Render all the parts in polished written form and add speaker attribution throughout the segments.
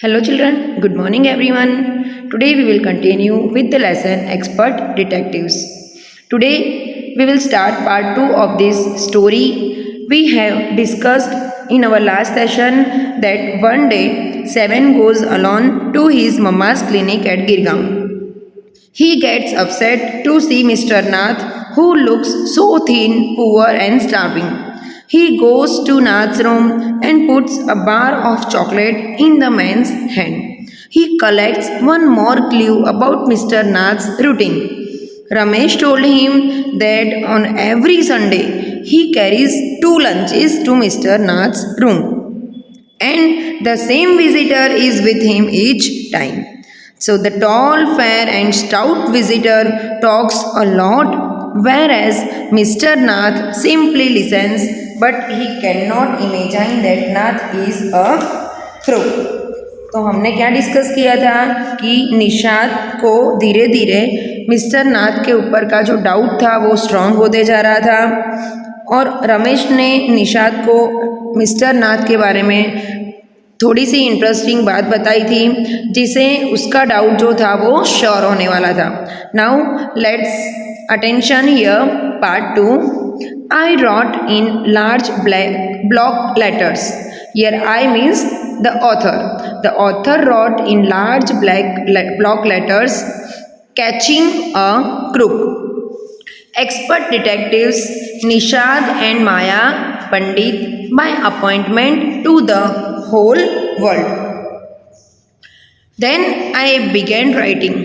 Speaker 1: Hello children, good morning everyone. Today we will continue with the lesson Expert Detectives. Today we will start part 2 of this story. We have discussed in our last session that one day Seven goes alone to his mama's clinic at Girgaon. He gets upset to see Mr. Nath, who looks so thin, poor, and starving. He goes to Nath's room and puts a bar of chocolate in the man's hand. He collects one more clue about Mr. Nath's routine. Ramesh told him that on every Sunday he carries 2 lunches to Mr. Nath's room, and the same visitor is with him each time. So the tall, fair, and stout visitor talks a lot, whereas Mr. Nath simply listens, but he cannot imagine that Nath is a crook. तो हमने क्या discuss किया था कि निषाद को धीरे धीरे mister नाथ के ऊपर का जो डाउट था वो स्ट्रांग होते जा रहा था, और रमेश ने निषाद को मिस्टर नाथ के बारे में थोड़ी सी इंटरेस्टिंग बात बताई थी, जिसे उसका डाउट जो था वो श्योर होने वाला था. Now let's attention here part 2. I wrote in large block letters. Here I means the author. The author wrote in large block letters, catching a crook. Expert detectives Nishad and Maya Pandit by appointment to the whole world. Then I began writing.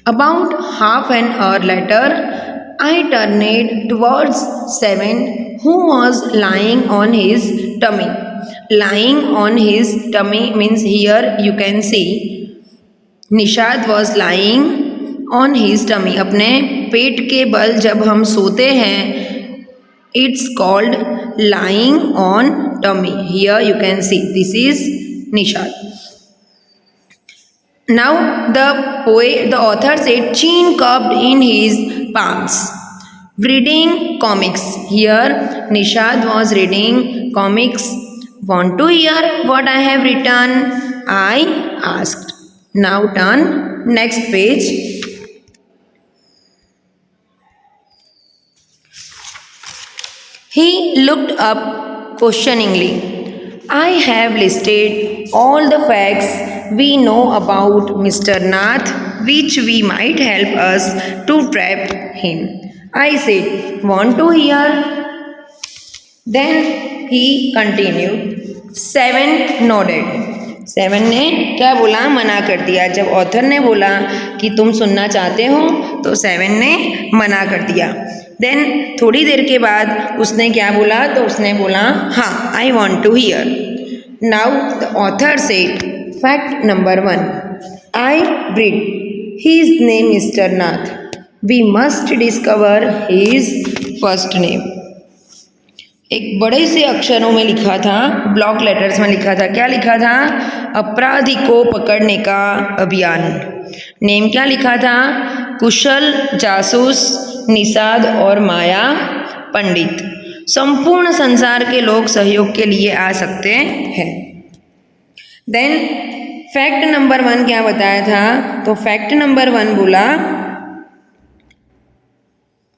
Speaker 1: About half an hour later, I turned towards Seven, who was lying on his tummy. Lying on his tummy means here you can see Nishad was lying on his tummy. अपने पेट के बल जब हम सोते हैं, it's called lying on tummy. Here you can see this is Nishad. Now the author said chin cupped in his palms, reading comics. Here Nishad was reading comics. Want to hear what I have written? I asked. Now turn next page. He looked up questioningly. I have listed all the facts we know about Mr. Nath, which we might help us to trap him. I said, want to hear? Then he continued. Seven nodded. Seven ने क्या बोला? मना कर दिया. जब author ने बोला कि तुम सुनना चाहते हो तो सेवन ने मना कर दिया. देन थोड़ी देर के बाद उसने क्या बोला? तो उसने बोला हाँ, I want to hear. Now the author said fact number 1. I read his name mister Nath. We must discover his first name. एक बड़े से अक्षरों में लिखा था, ब्लॉक लेटर्स में लिखा था. क्या लिखा था? अपराधी को पकड़ने का अभियान. नेम क्या लिखा था? कुशल जासूस निषाद और माया पंडित. संपूर्ण संसार के लोग सहयोग के लिए आ सकते हैं. देन फैक्ट नंबर 1 क्या बताया था? तो फैक्ट नंबर 1 बोला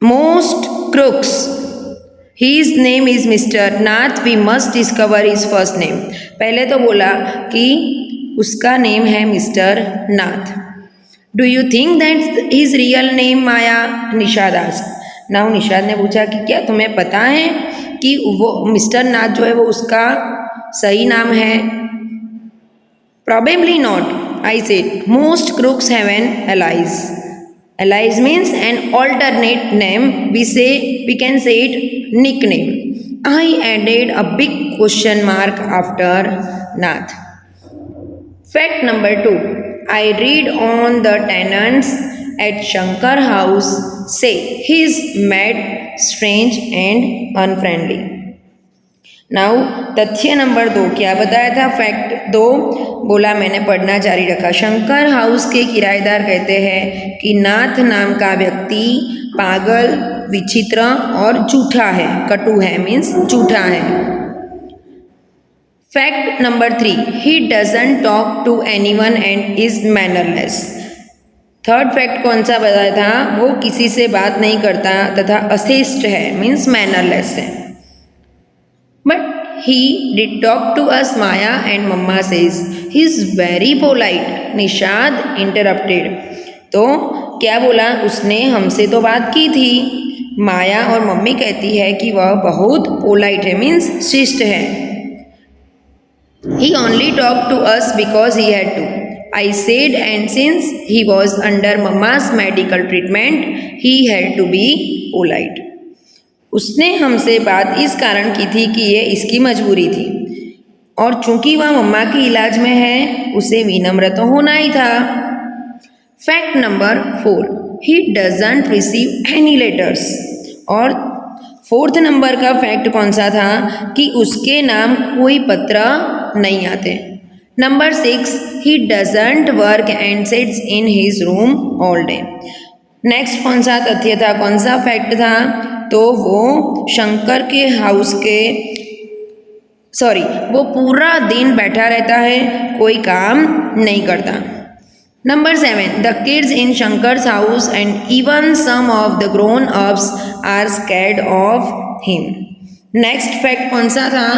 Speaker 1: most crooks. His name is Mr. Nath. We must discover his first name. पहले तो बोला कि उसका नेम है mister Nath. Do you think that his real name Maya? Nishad asked. Now Nishad ने पूछा कि क्या तुम्हें पता है कि वो मिस्टर नाथ जो है वो उसका सही नाम है? Probably not. I said most crooks have an alias. Alias means an alternate name. We can say it nickname. I added a big question mark after Nath. Fact number 2. I read on the tenants at Shankar house say he's mad, strange and unfriendly. Now तथ्य number 2 क्या बताया था? Fact 2 बोला, मैंने पढ़ना जारी रखा. Shankar house के किराएदार कहते हैं कि नाथ नाम का व्यक्ति पागल, विचित्र और झूठा है. कटु है मीन्स झूठा है. Fact number 3, he doesn't talk to anyone and is mannerless. Third fact कौन सा बताया था? वो किसी से बात नहीं करता तथा अशिष्ट है, मीन्स मैनरलेस है। But he did talk to us, Maya, and Mama says he is very polite. Nishad interrupted. तो क्या बोला उसने? हमसे तो बात की थी। माया और मम्मी कहती है कि वह बहुत पोलाइट है, मीन्स शिष्ट है। He only talked to us because he had to. I said, and since he was under Mama's medical treatment, he had to be polite. उसने हमसे बात इस कारण की थी कि ये इसकी मजबूरी थी, और चूंकि वह मम्मा के इलाज में है उसे विनम्र तो होना ही था। Fact number 4, he doesn't receive any letters. और फोर्थ नंबर का फैक्ट कौन सा था? कि उसके नाम कोई पत्र नहीं आते। Number 6, he doesn't work and sits in his room all day. Next कौन सा तथ्य था, कौन सा फैक्ट था? तो वो शंकर के हाउस के वो पूरा दिन बैठा रहता है, कोई काम नहीं करता। Number 7, the kids in Shankar's house and even some of the grown ups are scared of him. Next fact कौन सा था?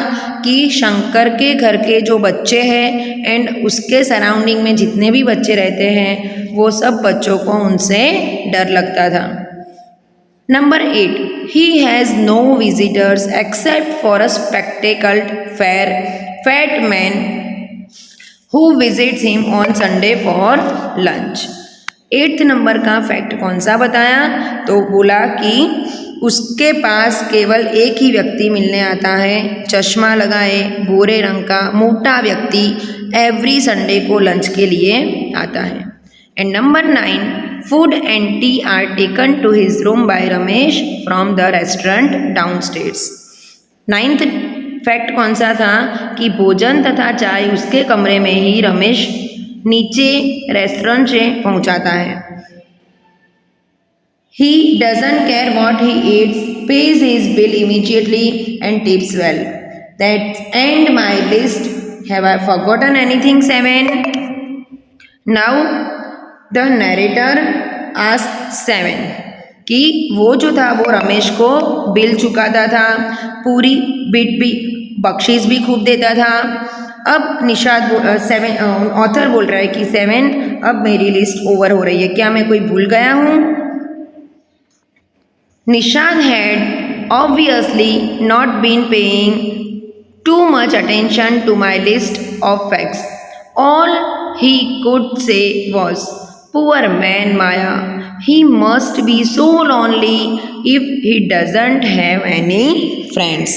Speaker 1: कि शंकर के घर के जो बच्चे हैं एंड उसके सराउंडिंग में जितने भी बच्चे रहते हैं वो सब बच्चों को उनसे डर लगता था। Number 8, he has no visitors except for a spectacled fair fat man who visits him on Sunday for lunch। 8th number का फैक्ट कौन सा बताया? तो बोला कि उसके पास केवल एक ही व्यक्ति मिलने आता है, चश्मा लगाए, गोरे रंग का मोटा व्यक्ति एवरी संडे को लंच के लिए आता है। And number 9, food and tea are taken to his room by Ramesh from the restaurant downstairs। 9th fact कौन सा था? कि भोजन तथा चाय उसके कमरे में ही रमेश नीचे रेस्टोरेंट से पहुंचाता है। He doesn't care what he eats, pays his bill immediately and tips well। That's end my list. Have I forgotten anything? 7. Now the narrator asked 7 कि वो जो था वो रमेश को बिल चुकाता था, पूरी बिट भी बख्शीश भी खूब देता था। अब निषाद 7 ऑथर बोल रहा है कि 7 अब मेरी लिस्ट ओवर हो रही है, क्या मैं कोई भूल गया हूँ? Nishad had obviously not been paying too much attention to my list of facts. All he could say was, poor man Maya, he must be so lonely if he doesn't have any friends।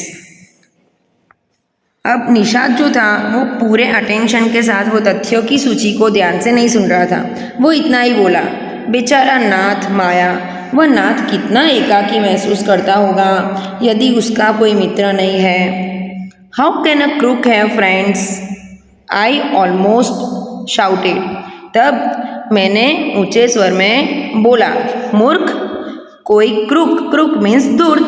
Speaker 1: अब निषाद जो था वो पूरे attention के साथ वो तथ्यों की सूची को ध्यान से नहीं सुन रहा था। वो इतना ही बोला, बेचारा नाथ माया, वह नाथ कितना एकाकी महसूस करता होगा यदि उसका कोई मित्र नहीं है। How can a crook have friends? I almost shouted. तब मैंने ऊंचे स्वर में बोला, मूर्ख, कोई क्रूक मीन्स धूर्त,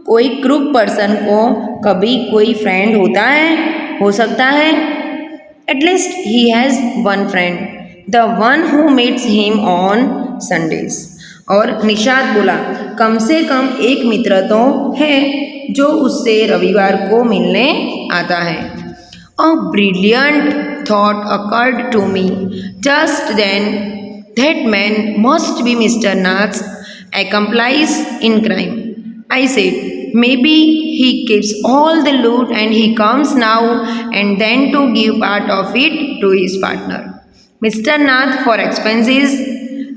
Speaker 1: कोई क्रूक पर्सन को कभी कोई फ्रेंड होता है? हो सकता है? At least he has one friend, the one who meets him on Sundays. और निषाद बोला, कम से कम एक मित्र तो है जो उससे रविवार को मिलने आता है। A brilliant thought occurred to me just then. That man must be Mr. Nath's accomplice in crime. I said, maybe he keeps all the loot and he comes now and then to give part of it to his partner, Mr. Nath, for expenses.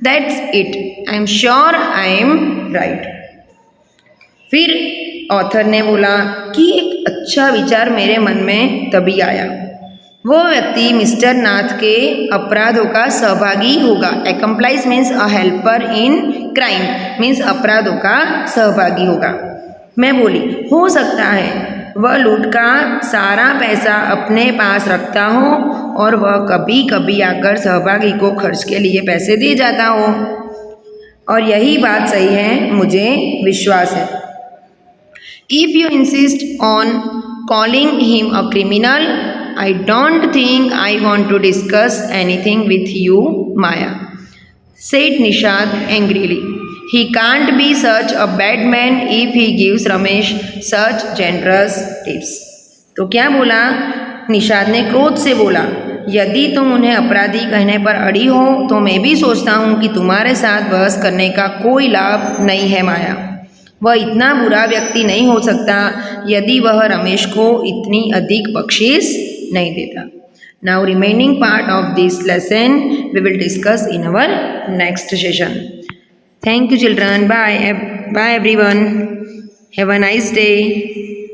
Speaker 1: That's it. I'm sure I am right. फिर author ने बोला कि एक अच्छा विचार मेरे मन में तभी आया। वो व्यक्ति मिस्टर नाथ के अपराधों का सहभागी होगा। Accomplice means a helper in crime, means अपराधों का सहभागी होगा। मैं बोली, हो सकता है वह लूट का सारा पैसा अपने पास रखता हो और वह कभी कभी आकर सहभागी को खर्च के लिए पैसे दे जाता हो। और यही बात सही है, मुझे विश्वास है। If you insist on calling him a criminal. I don't think I want to discuss anything with you, Maya, said Nishad angrily. He can't be such a bad man if he gives Ramesh such generous tips. तो क्या बोला? निषाद ने क्रोध से बोला, यदि तुम उन्हें अपराधी कहने पर अड़ी हो तो मैं भी सोचता हूँ कि तुम्हारे साथ बहस करने का कोई लाभ नहीं है माया। वह इतना बुरा व्यक्ति नहीं हो सकता यदि वह रमेश को इतनी अधिक बख्शीश नहीं देता। Now remaining part of this lesson we will discuss in our next session. Thank you children. Bye everyone. Have a nice day.